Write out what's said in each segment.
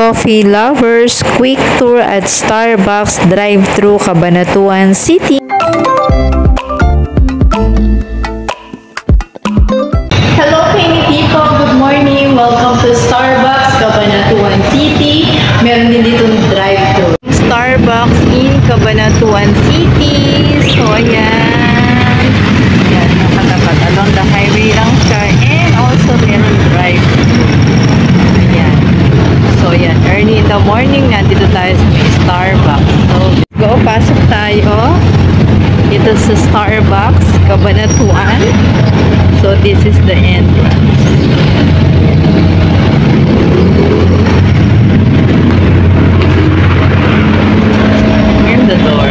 coffee lovers, quick tour at Starbucks drive-thru Cabanatuan City. Hello Penny people, good morning. Welcome to Starbucks Cabanatuan City. Meron din ditong drive-thru. Starbucks in Cabanatuan City. So ayan. Yan, nakatapat along the highway lang siya. And also meron drive-thru. Ayan. So ayan, early in the morning, nandito tayo sa may Starbucks. So go, pasok tayo. Ito sa Starbucks Cabanatuan. So this is the entrance. In the door.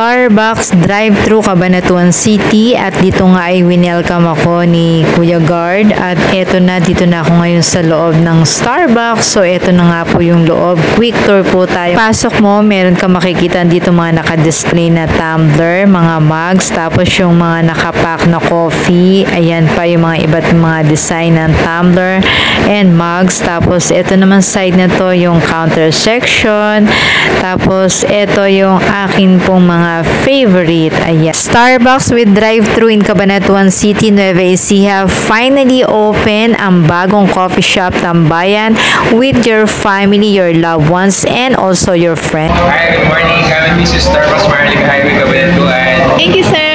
Starbucks drive-thru Cabanatuan City, at dito nga ay winelcome ako ni Kuya Guard, at eto na, dito na ako ngayon sa loob ng Starbucks. So eto na nga po yung loob, quick tour po tayo. Pasok mo, meron ka makikita dito mga naka-display na tumbler, mga mugs, tapos yung mga nakapack na coffee, ayan pa yung mga iba't mga design ng tumbler and mugs. Tapos eto naman side na to yung counter section, tapos eto yung akin pong mga favorite. Ayan. Starbucks with drive-thru in Cabanatuan City, Nueva Ecija, finally open ang bagong coffee shop Tambayan with your family, your loved ones, and also your friends. Hi, good morning. This is Starbucks Marlica Highway, Cabanatuan. Thank you, sir.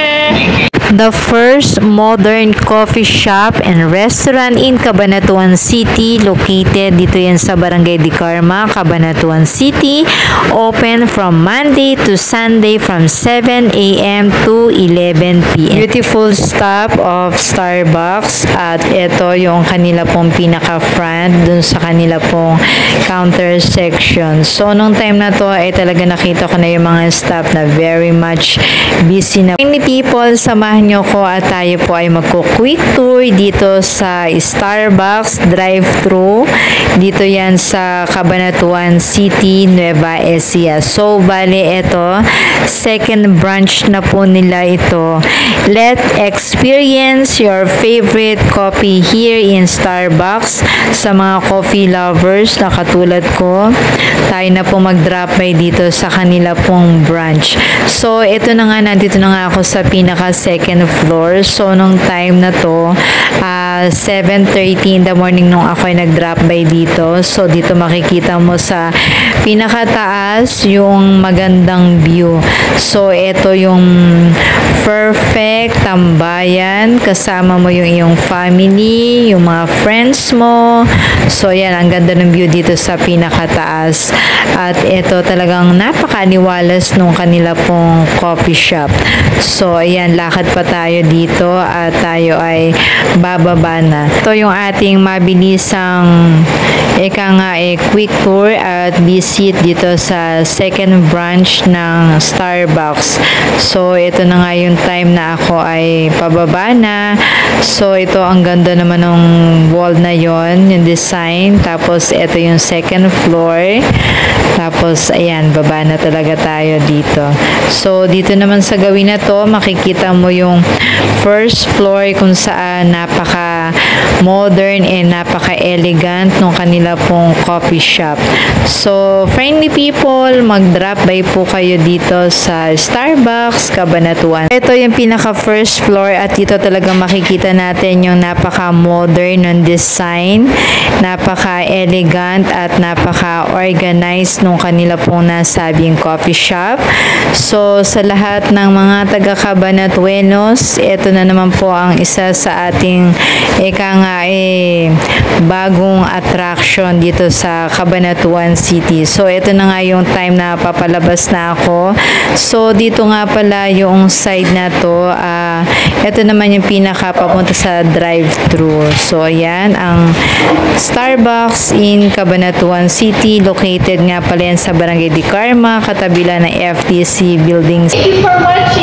The first modern coffee shop and restaurant in Cabanatuan City, located dito yan sa Barangay Di Carma, Cabanatuan City, open from Monday to Sunday from 7 a.m. to 11 p.m. Beautiful stop of Starbucks, at ito yung kanila pong pinaka-front dun sa kanila pong counter section. So nung time na to ay talaga nakita ko na yung mga staff na very much busy na. Many people, samahan nyo ko at tayo po ay magko-quick tour dito sa Starbucks drive-thru. Dito yan sa Cabanatuan City, Nueva Ecija. So, bale, ito, second branch na po nila ito. Let's experience your favorite coffee here in Starbucks. Sa mga coffee lovers na katulad ko, tayo na po mag-drop by dito sa kanila pong branch. So, ito na nga, nandito na nga ako sa pinaka-second floor. So, nung time na to, 7:30 in the morning nung ako ay nag-drop by dito. So, dito makikita mo sa pinakataas yung magandang view. So, ito yung perfect tambayan. Kasama mo yung iyong family, yung mga friends mo. So, yan, ang ganda ng view dito sa pinakataas. At ito talagang napakaliwalas nung kanila pong coffee shop. So, ayan, lakad pa tayo dito at tayo ay bababa na. Ito yung ating mabilisang quick tour at visit dito sa second branch ng Starbucks. So, ito na nga yung time na ako ay pababa na. So, ito ang ganda naman ng wall na yon, yung design. Tapos, ito yung second floor. Tapos, ayan, baba na talaga tayo dito. So, dito naman sa gawin na to, makikita mo yung first floor kung saan napaka-modern and napaka-elegant nung kanila pong coffee shop. So, friendly people, mag-drop by po kayo dito sa Starbucks Cabanatuan. Ito yung pinaka-first floor, at dito talaga makikita natin yung napaka-modern ng design, napaka-elegant at napaka-organized nung kanila pong nasabing coffee shop. So, sa lahat ng mga taga-Cabanatuenos, ito na naman po ang isa sa ating bagong attraction dito sa Cabanatuan City. So, ito na nga yung time na papalabas na ako. So, dito nga pala yung side na to. Ito naman yung pinaka papunta sa drive-thru. So, ayan, ang Starbucks in Cabanatuan City. Located nga pala yan sa Barangay Di Carma, katabila ng FTC buildings. Thank you for watching.